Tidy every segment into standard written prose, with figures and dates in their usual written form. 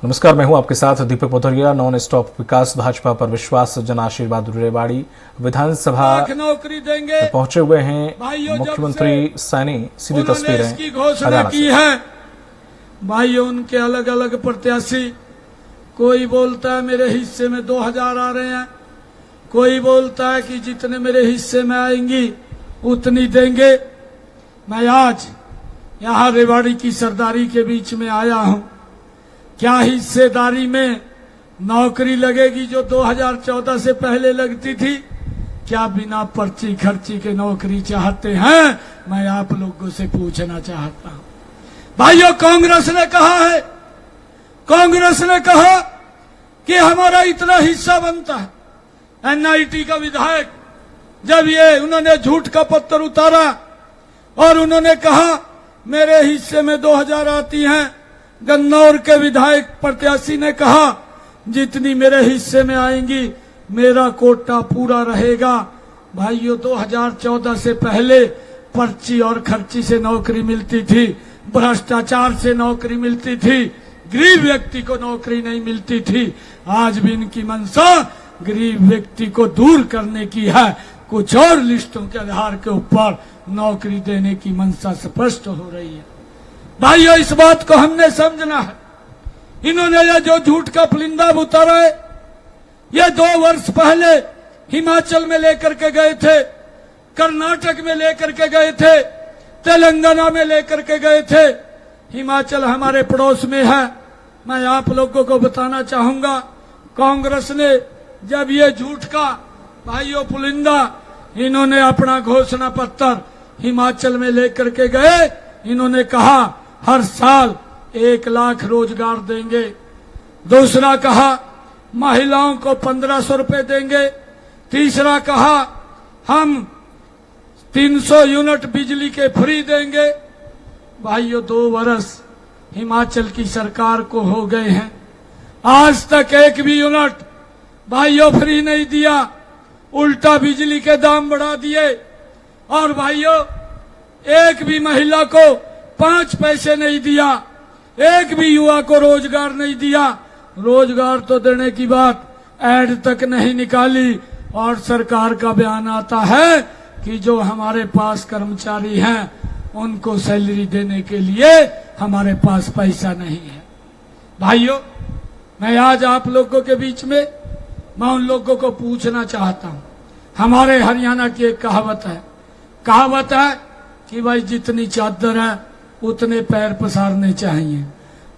नमस्कार, मैं हूं आपके साथ दीपक पथोरिया। नॉन स्टॉप विकास भाजपा पर विश्वास जन आशीर्वाद रेवाड़ी विधानसभा नौकरी देंगे पहुंचे हुए हैं मुख्यमंत्री सैनी। सीधी तस्वीरें इसकी घोषणा की है। भाइयों, उनके अलग अलग प्रत्याशी, कोई बोलता है मेरे हिस्से में 2000 आ रहे हैं, कोई बोलता है कि जितने मेरे हिस्से में आएंगी उतनी देंगे। मैं आज यहाँ रेवाड़ी की सरदारी के बीच में आया हूँ। क्या हिस्सेदारी में नौकरी लगेगी जो 2014 से पहले लगती थी? क्या बिना पर्ची खर्ची के नौकरी चाहते हैं? मैं आप लोगों से पूछना चाहता हूं। भाइयों, कांग्रेस ने कहा कि हमारा इतना हिस्सा बनता है। एनआईटी का विधायक जब ये उन्होंने झूठ का पत्थर उतारा और उन्होंने कहा मेरे हिस्से में 2000 आती हैं, गन्नौर के विधायक प्रत्याशी ने कहा जितनी मेरे हिस्से में आएंगी मेरा कोटा पूरा रहेगा। भाइयों, 2014 से पहले पर्ची और खर्ची से नौकरी मिलती थी, भ्रष्टाचार से नौकरी मिलती थी, गरीब व्यक्ति को नौकरी नहीं मिलती थी। आज भी इनकी मंशा गरीब व्यक्ति को दूर करने की है। कुछ और लिस्टों के आधार के ऊपर नौकरी देने की मंशा स्पष्ट हो रही है। भाइयों, इस बात को हमने समझना है। इन्होंने यह जो झूठ का पुलिंदा उतारा है, ये 2 वर्ष पहले हिमाचल में लेकर के गए थे, कर्नाटक में लेकर के गए थे, तेलंगाना में लेकर के गए थे। हिमाचल हमारे पड़ोस में है। मैं आप लोगों को बताना चाहूंगा, कांग्रेस ने जब ये झूठ का भाइयों पुलिंदा, इन्होंने अपना घोषणा पत्र हिमाचल में लेकर के गए। इन्होंने कहा हर साल 1 लाख रोजगार देंगे। दूसरा कहा महिलाओं को 1500 रुपए देंगे। तीसरा कहा हम 300 यूनिट बिजली के फ्री देंगे। भाइयों, 2 वर्ष हिमाचल की सरकार को हो गए हैं, आज तक एक भी यूनिट भाइयों फ्री नहीं दिया, उल्टा बिजली के दाम बढ़ा दिए। और भाइयों, एक भी महिला को 5 पैसे नहीं दिया, एक भी युवा को रोजगार नहीं दिया। रोजगार तो देने की बात ऐड तक नहीं निकाली। और सरकार का बयान आता है कि जो हमारे पास कर्मचारी हैं उनको सैलरी देने के लिए हमारे पास पैसा नहीं है। भाइयों, मैं आज आप लोगों के बीच में मैं उन लोगों को पूछना चाहता हूं। हमारे हरियाणा की एक कहावत है कि भाई जितनी चादर है उतने पैर पसारने चाहिए।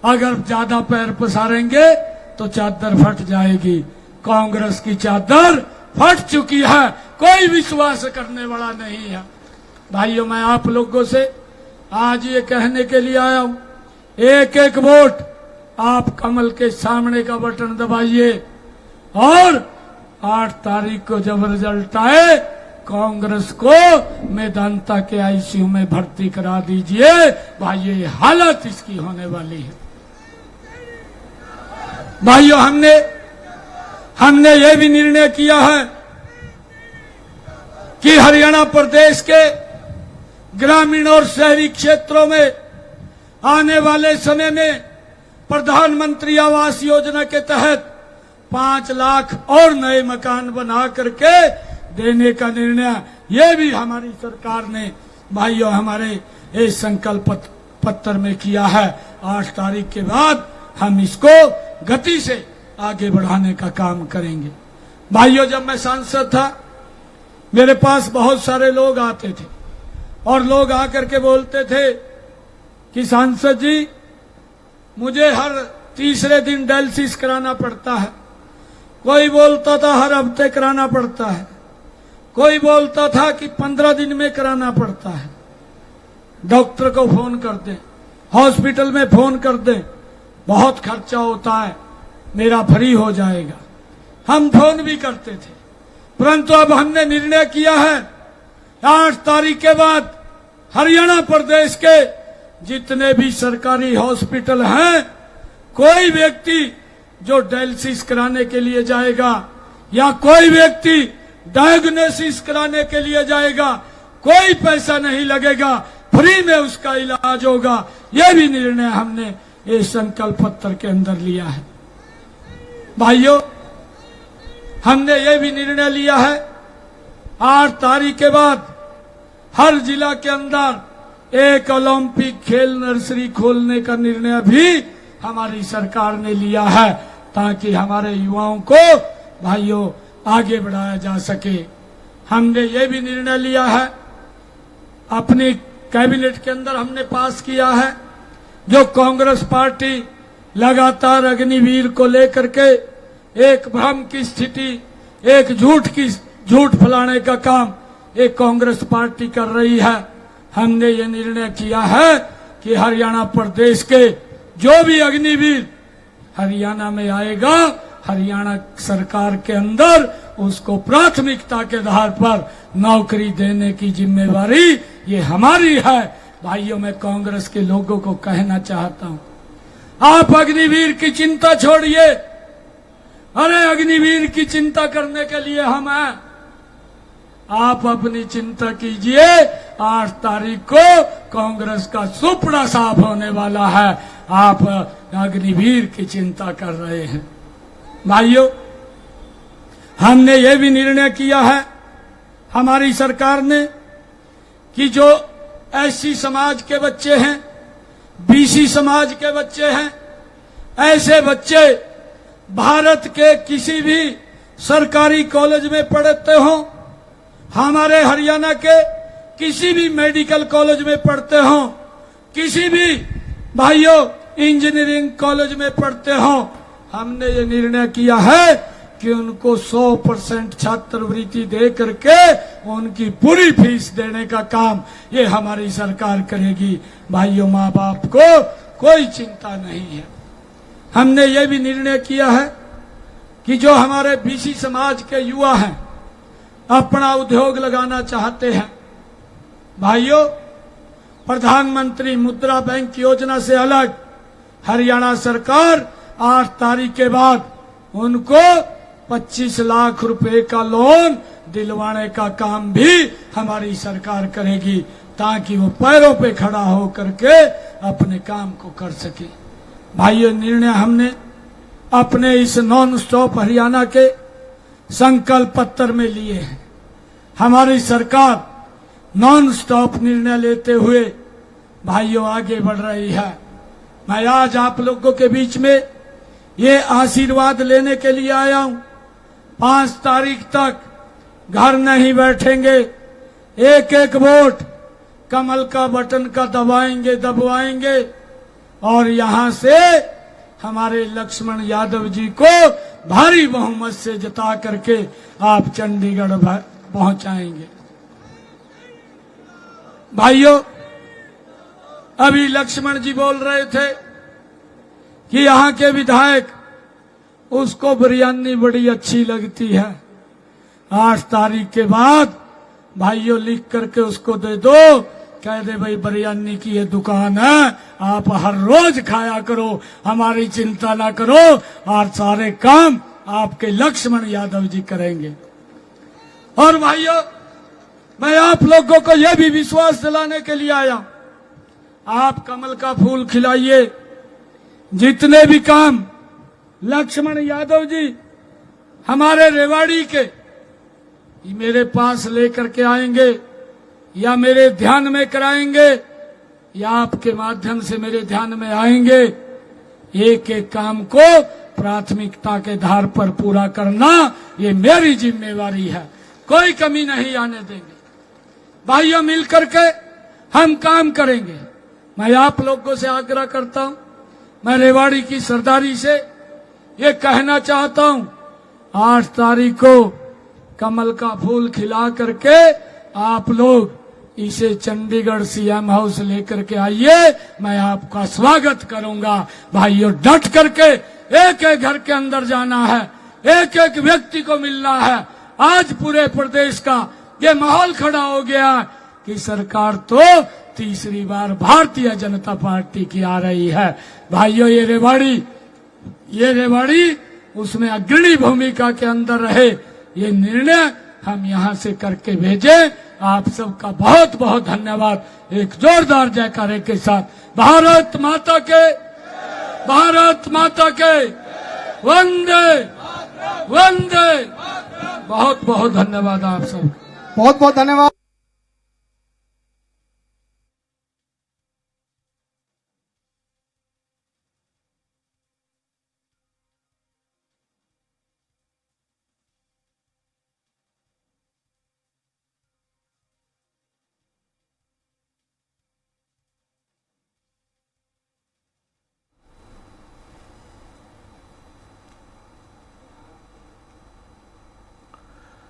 अगर ज्यादा पैर पसारेंगे तो चादर फट जाएगी। कांग्रेस की चादर फट चुकी है, कोई विश्वास करने वाला नहीं है। भाइयों, मैं आप लोगों से आज ये कहने के लिए आया हूं, एक एक वोट आप कमल के सामने का बटन दबाइए और 8 तारीख को जब रिजल्ट आए कांग्रेस को मेदांता के आईसीयू में भर्ती करा दीजिए। भाई, ये हालत इसकी होने वाली है। भाइयों, हमने ये भी निर्णय किया है कि हरियाणा प्रदेश के ग्रामीण और शहरी क्षेत्रों में आने वाले समय में प्रधानमंत्री आवास योजना के तहत 5 लाख और नए मकान बना करके देने का निर्णय ये भी हमारी सरकार ने भाइयों हमारे इस संकल्प पत्र में किया है। 8 तारीख के बाद हम इसको गति से आगे बढ़ाने का काम करेंगे। भाइयों, जब मैं सांसद था मेरे पास बहुत सारे लोग आते थे और लोग आकर के बोलते थे कि सांसद जी, मुझे हर तीसरे दिन डायलिसिस कराना पड़ता है। कोई बोलता था हर हफ्ते कराना पड़ता है, कोई बोलता था कि 15 दिन में कराना पड़ता है। डॉक्टर को फोन कर दें, हॉस्पिटल में फोन कर दें, बहुत खर्चा होता है, मेरा फ्री हो जाएगा। हम फोन भी करते थे, परंतु अब हमने निर्णय किया है 8 तारीख के बाद हरियाणा प्रदेश के जितने भी सरकारी हॉस्पिटल हैं, कोई व्यक्ति जो डायलिसिस कराने के लिए जाएगा या कोई व्यक्ति डायग्नोसिस कराने के लिए जाएगा, कोई पैसा नहीं लगेगा, फ्री में उसका इलाज होगा। यह भी निर्णय हमने ये संकल्प पत्र के अंदर लिया है। भाइयों, हमने ये भी निर्णय लिया है 8 तारीख के बाद हर जिला के अंदर एक ओलंपिक खेल नर्सरी खोलने का निर्णय भी हमारी सरकार ने लिया है, ताकि हमारे युवाओं को भाइयों आगे बढ़ाया जा सके। हमने ये भी निर्णय लिया है, अपनी कैबिनेट के अंदर हमने पास किया है, जो कांग्रेस पार्टी लगातार अग्निवीर को लेकर के एक भ्रम की स्थिति, एक झूठ फैलाने का काम एक कांग्रेस पार्टी कर रही है। हमने ये निर्णय किया है कि हरियाणा प्रदेश के जो भी अग्निवीर हरियाणा में आएगा, हरियाणा सरकार के अंदर उसको प्राथमिकता के आधार पर नौकरी देने की जिम्मेवारी ये हमारी है। भाइयों, मैं कांग्रेस के लोगों को कहना चाहता हूं, आप अग्निवीर की चिंता छोड़िए। अरे अग्निवीर की चिंता करने के लिए हम हैं। आप अपनी चिंता कीजिए, 8 तारीख को कांग्रेस का सुपड़ा साफ होने वाला है। आप अग्निवीर की चिंता कर रहे हैं। भाइयों, हमने ये भी निर्णय किया है हमारी सरकार ने कि जो एससी समाज के बच्चे हैं, बीसी समाज के बच्चे हैं, ऐसे बच्चे भारत के किसी भी सरकारी कॉलेज में पढ़ते हों, हमारे हरियाणा के किसी भी मेडिकल कॉलेज में पढ़ते हों, किसी भी भाइयों इंजीनियरिंग कॉलेज में पढ़ते हों, हमने ये निर्णय किया है कि उनको 100% छात्रवृत्ति दे करके उनकी पूरी फीस देने का काम ये हमारी सरकार करेगी। भाइयों, माँ बाप को कोई चिंता नहीं है। हमने ये भी निर्णय किया है कि जो हमारे बीसी समाज के युवा हैं, अपना उद्योग लगाना चाहते हैं, भाइयों, प्रधानमंत्री मुद्रा बैंक योजना से अलग हरियाणा सरकार 8 तारीख के बाद उनको 25 लाख रुपए का लोन दिलवाने का काम भी हमारी सरकार करेगी, ताकि वो पैरों पे खड़ा हो करके अपने काम को कर सके। भाइयों, निर्णय हमने अपने इस नॉन स्टॉप हरियाणा के संकल्प पत्र में लिए हैं। हमारी सरकार नॉन स्टॉप निर्णय लेते हुए भाइयों आगे बढ़ रही है। मैं आज आप लोगों के बीच में ये आशीर्वाद लेने के लिए आया हूं। 5 तारीख तक घर नहीं बैठेंगे, एक एक वोट कमल का बटन का दबाएंगे और यहां से हमारे लक्ष्मण यादव जी को भारी बहुमत से जिता करके आप चंडीगढ़ पहुंचाएंगे। भाइयों, अभी लक्ष्मण जी बोल रहे थे कि यहाँ के विधायक उसको बिरयानी बड़ी अच्छी लगती है। 8 तारीख के बाद भाइयों लिख करके उसको दे दो, कह दे भाई बिरयानी की ये दुकान है, आप हर रोज खाया करो, हमारी चिंता ना करो और सारे काम आपके लक्ष्मण यादव जी करेंगे। और भाइयों, मैं आप लोगों को यह भी विश्वास दिलाने के लिए आया, आप कमल का फूल खिलाइए। जितने भी काम लक्ष्मण यादव जी हमारे रेवाड़ी के मेरे पास लेकर के आएंगे या मेरे ध्यान में कराएंगे या आपके माध्यम से मेरे ध्यान में आएंगे, एक एक काम को प्राथमिकता के आधार पर पूरा करना ये मेरी जिम्मेवारी है, कोई कमी नहीं आने देंगे। भाइयों, मिलकर के हम काम करेंगे। मैं आप लोगों से आग्रह करता हूं, मैं रेवाड़ी की सरदारी से ये कहना चाहता हूं, 8 तारीख को कमल का फूल खिला करके आप लोग इसे चंडीगढ़ सीएम हाउस लेकर के आइए, मैं आपका स्वागत करूंगा। भाइयों, डट करके एक एक घर के अंदर जाना है, एक एक व्यक्ति को मिलना है। आज पूरे प्रदेश का ये माहौल खड़ा हो गया कि सरकार तो तीसरी बार भारतीय जनता पार्टी की आ रही है। भाइयों, ये रेवाड़ी उसमें अग्रणी भूमिका के अंदर रहे, ये निर्णय हम यहां से करके भेजे। आप सबका बहुत बहुत धन्यवाद। एक जोरदार जयकारे के साथ भारत माता के भारत माता के वंदे वंदे। बहुत बहुत धन्यवाद आप सब। बहुत बहुत धन्यवाद।